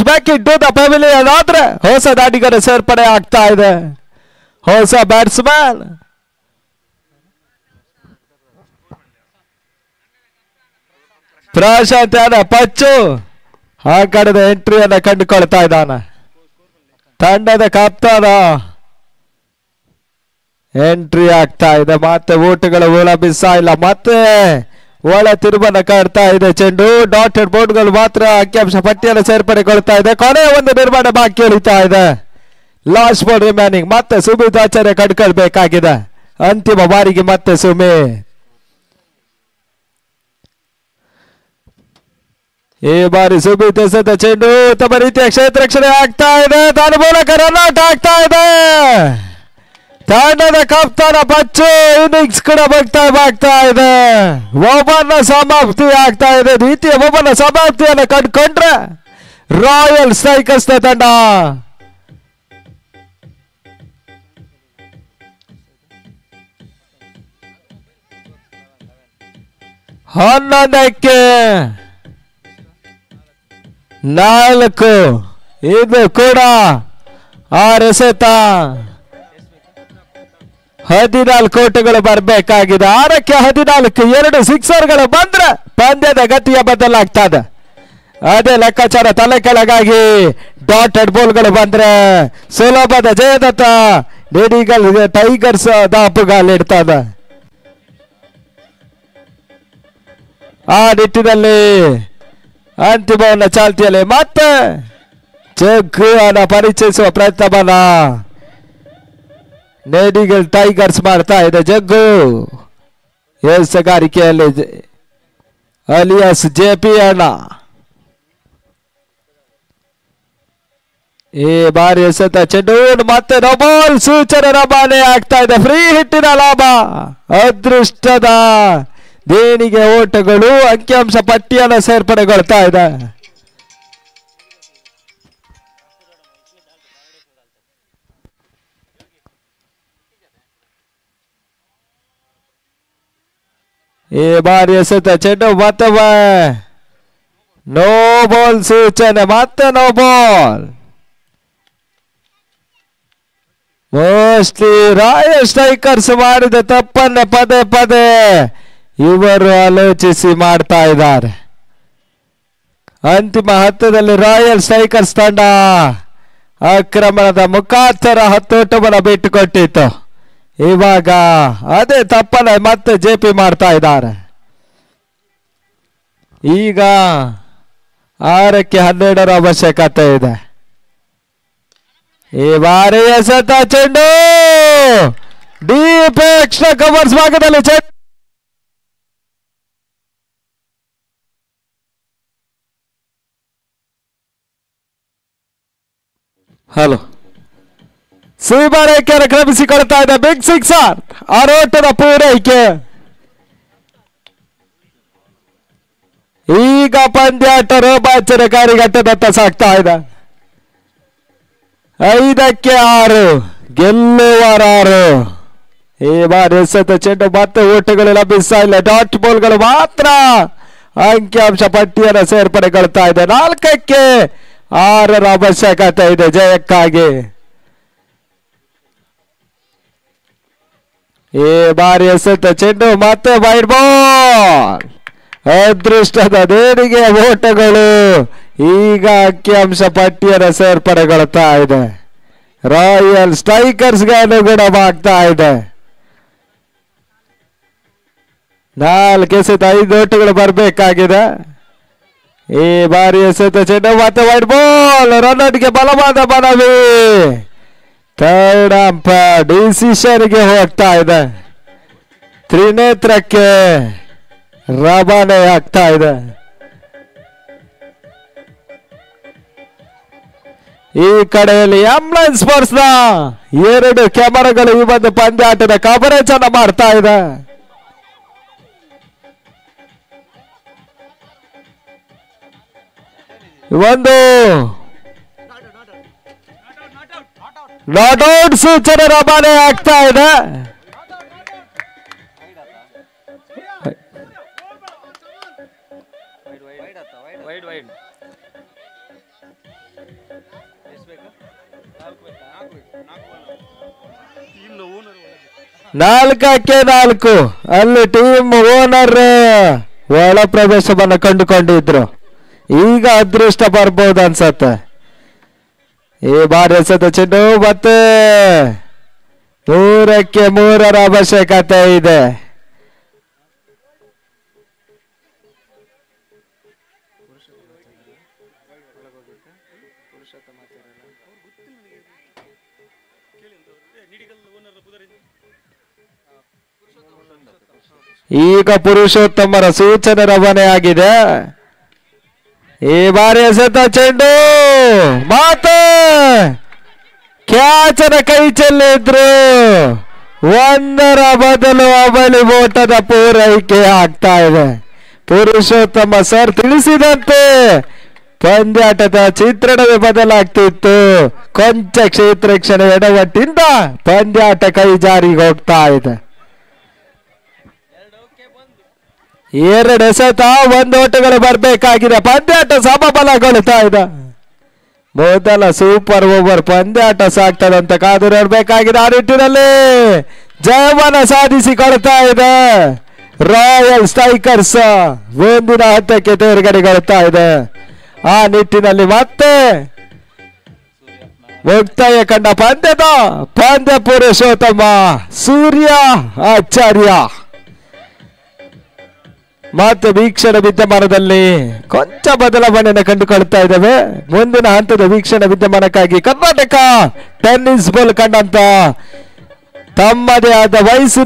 back in to the pavilion ಆದ್ರೆ ಹೊಸ ದಾಟಿಗರ ಸೇರ್ಪಡೆ ಆಗ್ತಾ ಇದೆ. ಹೊಸ ಬ್ಯಾಟ್ಸ್ಮನ್ ಪ್ರಶಾಂತ್ ಪಚ್ಚು ಆ ಕಡೆದ ಎಂಟ್ರಿಯನ್ನ ಕಂಡುಕೊಳ್ತಾ ಇದ್ದಾನೆ. ತಂಡದ ಕಪ್ತಾನ ಎಂಟ್ರಿ ಆಗ್ತಾ ಇದೆ. ಮತ್ತೆ ಓಟುಗಳು ಲಭಿಸ್ತಾ ಇಲ್ಲ. ಮತ್ತೆ ಒಳ ತಿರುಮನ್ನ ಕಾಡ್ತಾ ಇದೆ. ಚೆಂಡು ಡಾಟೆಡ್ ಬೋರ್ಡ್ಗಳು ಮಾತ್ರ ಅಂಕಿಅಂಶ ಪಟ್ಟಿಯನ್ನು ಸೇರ್ಪಡೆಗೊಳ್ತಾ ಇದೆ. ಕೊನೆಯ ಒಂದು ನಿರ್ಮಾಣ ಬಾಕಿ ಉಳಿತಾ ಇದೆ. Last ball remaining. ಮತ್ತೆ ಸುಮಿತ್ ಆಚಾರ್ಯ ಕಂಡುಕೊಳ್ಬೇಕಾಗಿದೆ. ಅಂತಿಮ ಬಾರಿಗೆ ಮತ್ತೆ ಸುಮಿತ್. ಈ ಬಾರಿ ಸುಮಿತ್ ಎಸೆದ ಚೆಂಡು ಉತ್ತಮ ರೀತಿಯ ಕ್ಷೇತ್ರ ರಕ್ಷಣೆ ಆಗ್ತಾ ಇದೆ. ತನ್ನ ಮೂಲಕ ರನ್ಔಟ್ ಆಗ್ತಾ ಇದೆ. ತಂಡದ ಕಪ್ತಾನ ಪಚ್ಚು ಇನ್ನಿಂಗ್ಸ್ ಕೂಡ ಬಾಗ್ತಾ ಇದೆ. ಒಬ್ಬನ ಸಮಾಪ್ತಿ ಆಗ್ತಾ ಇದೆ. ದ್ವಿತೀಯ ಒಬ್ಬನ ಸಮಾಪ್ತಿಯನ್ನು ಕಂಡುಕೊಂಡ್ರೆ ರಾಯಲ್ ಸ್ಟ್ರೈಕರ್ಸ್ ತಂಡ ಹನ್ನೊಂದಕ್ಕೆ 4 ಇದು ಕೂಡ 6 ಎಸೆತ 14 ಓಟಗಳು ಬರಬೇಕಾಗಿದೆ. 6ಕ್ಕೆ 14 2 ಸಿಕ್ಸರ್ಗಳು ಬಂದ್ರೆ ಪಂದ್ಯದ ಗತಿಯ ಬದಲಾಗ್ತದೆ. ಅದೇ ಲೆಕ್ಕಾಚಾರ ತಲೆ ಕೆಳಗಾಗಿ ಡಾಟೆಡ್ ಬಾಲ್ಗಳು ಬಂದ್ರೆ ಸುಲಭದ ಜಯದತ್ತ ಟೈಗರ್ಸ್ ದಾಪುಗಾಲಿಡ್ತದೆ. ಆ ನಿಟ್ಟಿನಲ್ಲಿ ಅಂತಿಮವನ್ನ ಚಾಲ್ತಿಯಲ್ಲಿ ಮತ್ತೆ ಜಗ್ಗು ಅನ್ನ ಪರಿಚಯಿಸುವ ಪ್ರಯತ್ನವನ್ನ ನೇಡಿಗಲ್ ಟೈಗರ್ಸ್ ಮಾಡ್ತಾ ಇದೆ. ಜಗ್ಗು ಎಸಗಾರಿಕೆಯಲ್ಲಿ ಅಲಿಯಾಸ್ ಜೆಪಿ ಅಣ್ಣ ಈ ಬಾರಿ ಎಸೆತ ಚೆಂಡು ಮತ್ತೆ ಬಾಲ್ ಸೂಚನೆ ರವಾನೆ ಆಗ್ತಾ ಇದೆ. ಫ್ರೀ ಹಿಟ್ಟಿನ ಲಾಭ. ಅದೃಷ್ಟದ ದೇಣಿಗೆ ಓಟಗಳು ಅಂಕಿಅಂಶ ಪಟ್ಟಿಯನ್ನು ಸೇರ್ಪಡೆಗೊಳ್ತಾ ಇದೆ. ಈ ಬಾರಿ ಎಸೆತ ಚೆಂಡು ಮತ್ತೆ ನೋ ಬಾಲ್ ಸೂಚನೆ. ಮತ್ತೆ no ball. Mostly royal strikers ಮಾಡಿದ ತಪ್ಪನ್ನೇ ಪದೇ ಪದೇ ಇವರು ಆಲೋಚಿಸಿ ಮಾಡ್ತಾ ಇದ್ದಾರೆ. ಅಂತಿಮ ಹಂತದಲ್ಲಿ ರಾಯಲ್ ಸ್ಟ್ರೈಕರ್ಸ್ ತಂಡ ಆಕ್ರಮಣದ ಮುಖಾಂತರ ಹತ್ತೋಟವನ್ನು ಬಿಟ್ಟುಕೊಟ್ಟಿತ್ತು. ಇವಾಗ ಅದೇ ತಪ್ಪನ್ನ ಮತ್ತೆ ಜೆಪಿ ಮಾಡ್ತಾ ಇದ್ದಾರೆ. ಈಗ 6ಕ್ಕೆ 12 ಅವಶ್ಯಕತೆ ಇದೆ. ಈ ಬಾರಿ ಎಸೆತ ಚೆಂಡು ಡೀಪ್ ಎಕ್ಸ್ಟ್ರಾ ಕವರ್ಸ್ ಭಾಗದಲ್ಲಿ ಚೆಂಡು. ಹಲೋ ಸೀಬಾರೇಖೆಯನ್ನು ಕ್ರಮಿಸಿಕೊಳ್ತಾ ಇದೆ. ಬಿಗ್ ಸಿಕ್ಸರ್ ಆರೋಟದ ಪೂರೈಕೆ. ಈಗ ಪಂದ್ಯಾಟ ರೋಮಾಂಚನಕಾರಿ ಘಟ್ಟದತ್ತ ಸಾಗ್ತಾ ಇದೆ. 5ಕ್ಕೆ 6 ಗೆಲ್ಲುವರಾರು. ಈ ಬಾರಿ ಎಸೆತ ಚೆಂಡು ಮತ್ತೆ ಓಟಗಳು ಲಭಿಸ್ತಾ ಇಲ್ಲ. ಡಾಟ್ ಬಾಲ್ಗಳು ಮಾತ್ರ ಅಂಕಿಅಂಶ ಪಟ್ಟಿಯನ್ನು ಸೇರ್ಪಡೆಗೊಳ್ತಾ ಇದೆ. 4ಕ್ಕೆ 6 ಅವಶ್ಯಕತೆ ಇದೆ ಜಯಕ್ಕಾಗಿ. ಈ ಬಾರಿ ಎಸೆತ ಚೆಂಡು ಮತ್ತೆ ವೈಡ್ ಬಾಲ್. ಅದೃಷ್ಟದ ದೇಣಿಗೆ ಓಟಗಳು ಈಗ ಅಂಕಿಅಂಶ ಪಟ್ಟಿಯನ್ನು ಸೇರ್ಪಡೆಗೊಳ್ತಾ ಇದೆ. ರಾಯಲ್ ಸ್ಟ್ರೈಕರ್ಸ್ಗೆ ಅನುಗುಣವಾಗ್ತಾ ಇದೆ. 4 ಎಸೆತ 5 ಓಟಗಳು ಬರಬೇಕಾಗಿದೆ. ಈ ಬಾರಿ ಎಸೆತ ಚೆಂಡು ಮತ್ತೆ ವೈಡ್ ಬಾಲ್. ರನ್ನರ್ಗೆ ಬಲವಾದ ಮನವಿ. ಥರ್ಡ್ ಅಂಪೈರ್ ಡಿಸಿಷನ್ಗೆ ಹೋಗ್ತಾ ಇದೆ. ತ್ರಿನೇತ್ರಕ್ಕೆ ರವಾನೆ ಆಗ್ತಾ ಇದೆ. ಈ ಕಡೆಯಲ್ಲಿ ಆಂಬುಲೆನ್ಸ್ ಫೋರ್ಸ್ ನ 2 ಕ್ಯಾಮೆರಾಗಳು ಈ ಒಂದು ಪಂದ್ಯಾಟದ ಕವರೇಜ್ ಅನ್ನು ಮಾಡ್ತಾ ಇದೆ. ಒಂದು ನಾಟ್ ಔಟ್ ಸೂಚನೆ ರವಾನೆ ಆಗ್ತಾ ಇದೆ. ನಾಲ್ಕಕ್ಕೆ 4 ಅಲ್ಲಿ ಟೀಮ್ ಓನರ್ ಒಳ ಪ್ರವೇಶವನ್ನು ಕಂಡುಕೊಂಡಿದ್ರು. ಈಗ ಅದೃಷ್ಟ ಬರ್ಬೋದು ಅನ್ಸತ್ತೆ. ಈ ಬಾರಿ ಎಸೆತ ಚೆಂಡು ಮತ್ತೆ 3ಕ್ಕೆ 3 ಅವಶ್ಯಕತೆ ಇದೆ. ಈಗ ಪುರುಷೋತ್ತಮರ ಸೂಚನೆ ರವಾನೆ ಆಗಿದೆ. ಈ ಬಾರಿ ಎಸೆತ ಚೆಂಡು ಮಾತೆ ಕ್ಯಾಚನ ಕೈ ಚೆಲ್ಲಿದ್ರು. 1ರ ಬದಲು ಅವಳಿ ಓಟದ ಪೂರೈಕೆ ಆಗ್ತಾ ಇದೆ. ಪುರುಷೋತ್ತಮ ಸರ್ ತಿಳಿಸಿದಂತೆ ಪಂದ್ಯಾಟದ ಚಿತ್ರಣವೇ ಬದಲಾಗ್ತಿತ್ತು. ಕೊಂಚ ಕ್ಷೇತ್ರಕ್ಷಣ ಎಡವಟ್ಟಿಂದ ಪಂದ್ಯಾಟ ಕೈ ಜಾರಿಗೆ ಹೋಗ್ತಾ ಇದೆ. 2 ಎಸೆತ 1 ಓಟಗಳು ಬರಬೇಕಾಗಿದೆ. ಪಂದ್ಯಾಟ ಸಮಬಲಗೊಳ್ತಾ ಇದೆ. ಮೊದಲ ಸೂಪರ್ ಓವರ್ ಪಂದ್ಯಾಟ ಸಾಗ್ತದಂತ ಕಾದು ನೋಡ್ಬೇಕಾಗಿದೆ. ಆ ನಿಟ್ಟಿನಲ್ಲಿ ಜಯವನ್ನ ಸಾಧಿಸಿಕೊಳ್ತಾ ಇದೆ ರಾಯಲ್ ಸ್ಟ್ರೈಕರ್ಸ್. ಮುಂದಿನ ಹಂತಕ್ಕೆ ತೇರ್ಗಡೆಗೊಳ್ತಾ ಇದೆ. ಆ ನಿಟ್ಟಿನಲ್ಲಿ ಮತ್ತೆ ಮುಕ್ತಾಯ ಕಂಡ ಪಂದ್ಯ ಪುರುಷೋತ್ತಮ ಸೂರ್ಯ ಆಚಾರ್ಯ ಮತ್ತು ವೀಕ್ಷಣ ವಿದ್ಯಮಾನದಲ್ಲಿ ಕೊಂಚ ಬದಲಾವಣೆಯನ್ನು ಕಂಡುಕೊಳ್ತಾ ಇದ್ದೇವೆ. ಮುಂದಿನ ಹಂತದ ವೀಕ್ಷಣ ವಿದ್ಯಮಾನಕ್ಕಾಗಿ ಕರ್ನಾಟಕ ಟೆನ್ನಿಸ್ ಬಾಲ್ ಕಂಡಂತ ತಮ್ಮದೇ ಆದ ವಯಸ್ಸಿನ